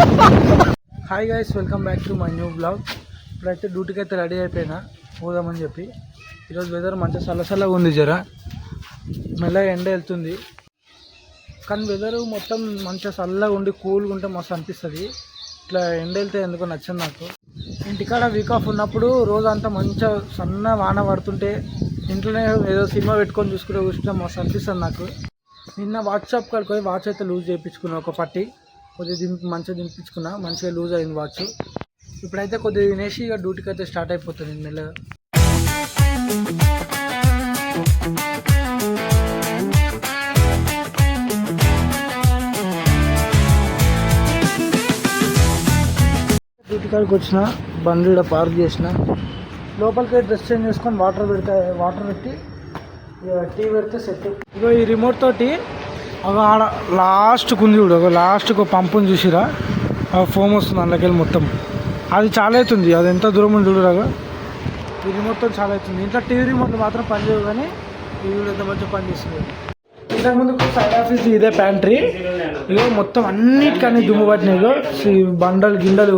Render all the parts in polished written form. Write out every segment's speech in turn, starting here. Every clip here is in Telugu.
Hi guys, welcome back to my new blog. ఇప్పుడైతే డ్యూటీకి అయితే రెడీ అయిపోయినా పోదామని చెప్పి. ఈరోజు వెదర్ మంచిగా చల్లగా ఉంది, జర మెల్లగా ఎండ వెళ్తుంది. కానీ వెదర్ మొత్తం మంచిగా చల్లగా ఉండి కూల్గా ఉంటే మస్తు అనిపిస్తుంది. ఇట్లా ఎండ వెళ్తే ఎందుకో నచ్చదు నాకు. ఇంటికాడ వీక్ ఆఫ్ ఉన్నప్పుడు రోజంతా మంచిగా సన్న వాన పడుతుంటే ఇంట్లోనే ఏదో సినిమా పెట్టుకొని చూసుకుంటే మస్తు అనిపిస్తుంది నాకు. నిన్న వాట్సాప్ కాడికి పోయి వాచ్ అయితే లూజ్ చేయించుకున్నా, ఒక పట్టి కొద్దిగా మంచిగా దింపించుకున్నా, మంచిగా లూజ్ అయింది వాచ్. ఇప్పుడైతే కొద్దిగా తినేసి ఇక డ్యూటీకి అయితే స్టార్ట్ అయిపోతుంది మెల్లగా. డ్యూటీ కాడికి వచ్చిన బండి కూడా పార్క్ చేసిన, లోపలికి డ్రెస్ చేంజ్ చేసుకొని వాటర్ పెట్టి టీ పెడితే సెట్. ఇగో ఈ రిమోట్ తోటి ఒక ఆడ లాస్ట్కి ఉంది చూడు, ఒక లాస్ట్కి ఒక పంపుని చూసిరా, ఫోమ్ వస్తుంది అందులోకెళ్ళి మొత్తం. అది చాలా అవుతుంది, అది ఎంత దూరం ఉంది చూడరాగా. ఈ రిమోట్తో చాలా అవుతుంది. ఇంట్లో టీవీ రిమోట్ మాత్రం పనిచేయవు, కానీ టీవీలో ఎంత మంచిగా పనిచేస్తుంది. ఇంతకుముందు సైడ్ ఆఫీస్ ఇదే ప్యాంట్రీ. ఇగో మొత్తం అన్నిటికన్నీ దుమ్ము పట్టినాయి. ఇగో బండలు గిండలు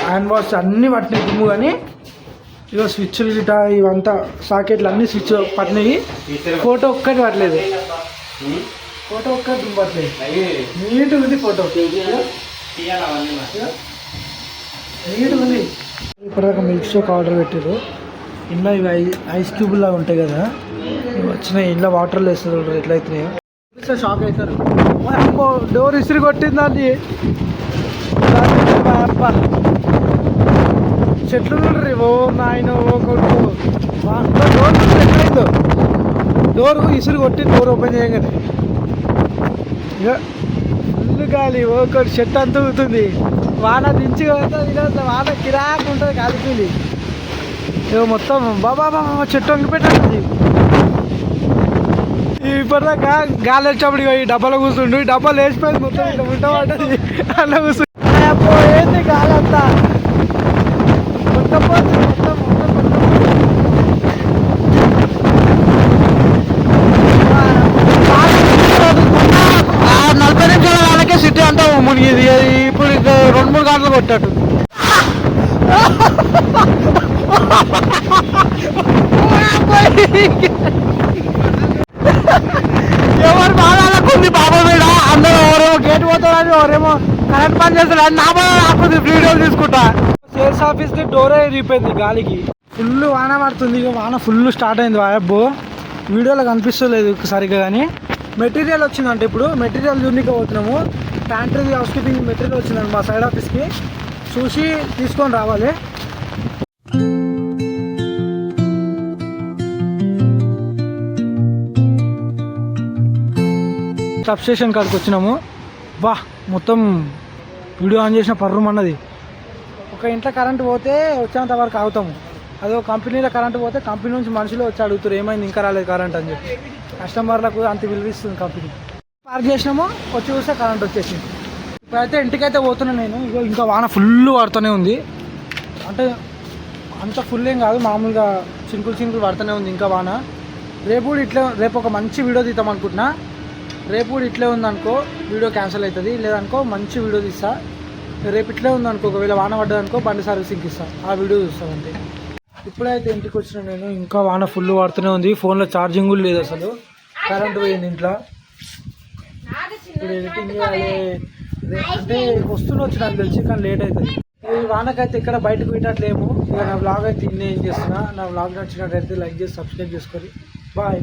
హ్యాండ్ వాష్ అన్నీ పట్టినాయి దుమ్ము. కానీ ఇగో స్విచ్లు గిట ఇవంతా సాకెట్లు అన్నీ స్విచ్ పట్టినాయి. ఫోటో ఒక్కటి పట్టలేదు, ఫోటో ఒక్కటి దుమ్ము పట్టలేదు. నీట్గా ఉంది ఫోటో, నీట్గా ఉంది. ఇప్పటిదాకా మిల్క్ షేక్ ఆర్డర్ పెట్టారు. ఇంట్లో ఇవి ఐస్ క్యూబుల్లా ఉంటాయి కదా, ఇవి వచ్చినాయి. ఇంట్లో వాటర్లో వేస్తారు, ఎట్లయితున్నాయో షాక్ అవుతారు. డోర్ ఇసిరి కొట్టిందండి. చెట్లు చూడరు, ఓ నాయన ఓ కొడుకు. డోర్ ఎక్కడైందో, డోర్ ఇసురు కొట్టి డోర్ ఓపెన్ చేయగానే ఇక ఫుల్ గాలి, ఓ కొడు చెట్టు అంత ఊగుతుంది. వాన దించి వాన కిరాకు ఉంటుంది, కాలిపోయింది. ఇక మొత్తం బాబా చెట్టు వంగిపెట్టాలి. ఇప్పటిదాకా గాలి వచ్చేప్పుడు ఈ డబ్బాలో కూర్చుండు, ఈ డబ్బాలు వేసిపోయింది మొత్తం. ఇట్లా ఉంటామంటది అలా కూర్చుంది. ఏంది గాలి అంతా మొత్తం పోతుంది, మొత్తం 40 నిమిషాల వాళ్ళకే సిటీ అంతా మునిగింది. ఇప్పుడు 2-3 గంటలు కొట్టాడు. ఎవరు బాగాలకుంది బాబా మీద, అందరూ ఎవరేమో గేట్ పోతారని, ఎవరేమో కరెంట్ పని చేస్తారని నా బాగా రాకపోతే వీడియోలు తీసుకుంటా. సేల్స్ ఆఫీస్కి డోరే ఇరిగిపోయింది గాలికి. ఫుల్ వాన పడుతుంది. ఇక వాన ఫుల్ స్టార్ట్ అయింది. వాయబ్బో వీడియోలో కనిపిస్తలేదు సరిగ్గా. కానీ మెటీరియల్ వచ్చిందంటే ఇప్పుడు మెటీరియల్ చూడడానికి పోతున్నాము. ప్యాంట్రీ హౌస్ కీపింగ్ మెటీరియల్ వచ్చిందండి మా సైడ్ ఆఫీస్కి. చూసి తీసుకొని రావాలి. సబ్ స్టేషన్ కాడికి వచ్చినాము. వా మొత్తం వీడియో ఆన్ చేసిన పర్రమన్నది. ఒక ఇంట్లో కరెంటు పోతే వచ్చేంత వరకు ఆగుతాము. అదో కంపెనీలో కరెంటు పోతే కంపెనీ నుంచి మనుషులు వచ్చి అడుగుతారు, ఏమైంది ఇంకా రాలేదు కరెంట్ అని చెప్పి. కస్టమర్లకు అంత విలువిస్తుంది కంపెనీ. పార్క్ చేసినాము, వచ్చి చూస్తే కరెంట్ వచ్చేసింది. ఇప్పుడైతే ఇంటికైతే పోతున్నా నేను. ఇగో ఇంకా వాన ఫుల్ పడుతూనే ఉంది. అంటే అంత ఫుల్ ఏం కాదు, మామూలుగా చినుకులు పడుతూనే ఉంది ఇంకా వాన. రేపు ఒక మంచి వీడియో తీద్దాం అనుకుంటున్నా. రేపు ఇట్లే ఉందనుకో వీడియో క్యాన్సిల్ అవుతుంది, లేదనుకో మంచి వీడియో తీస్తా. రేపు ఇట్లే ఉందనుకో, ఒకవేళ వాన పడ్డదనుకో బండి సర్వీసింగ్కి ఇస్తా, ఆ వీడియో చూస్తాను అంతే. ఇప్పుడైతే ఇంటికి వచ్చిన నేను. ఇంకా వాన ఫుల్ పడుతూనే ఉంది. ఫోన్లో ఛార్జింగ్ కూడా లేదు అసలు, కరెంట్ పోయింది ఇంట్లో. ఇప్పుడు ఎడిటింగ్ చేయాలి అంటే వస్తూనే నాకు తెలిసి, కానీ లేట్ అవుతుంది. ఈ వానకైతే ఇక్కడ బయటకు పెట్టట్లేము. ఇక నా బ్లాగ్ అయితే ఏం చేస్తున్నా. నా బ్లాగ్ నచ్చినట్టయితే లైక్ చేసి సబ్స్క్రైబ్ చేసుకొని బాయ్.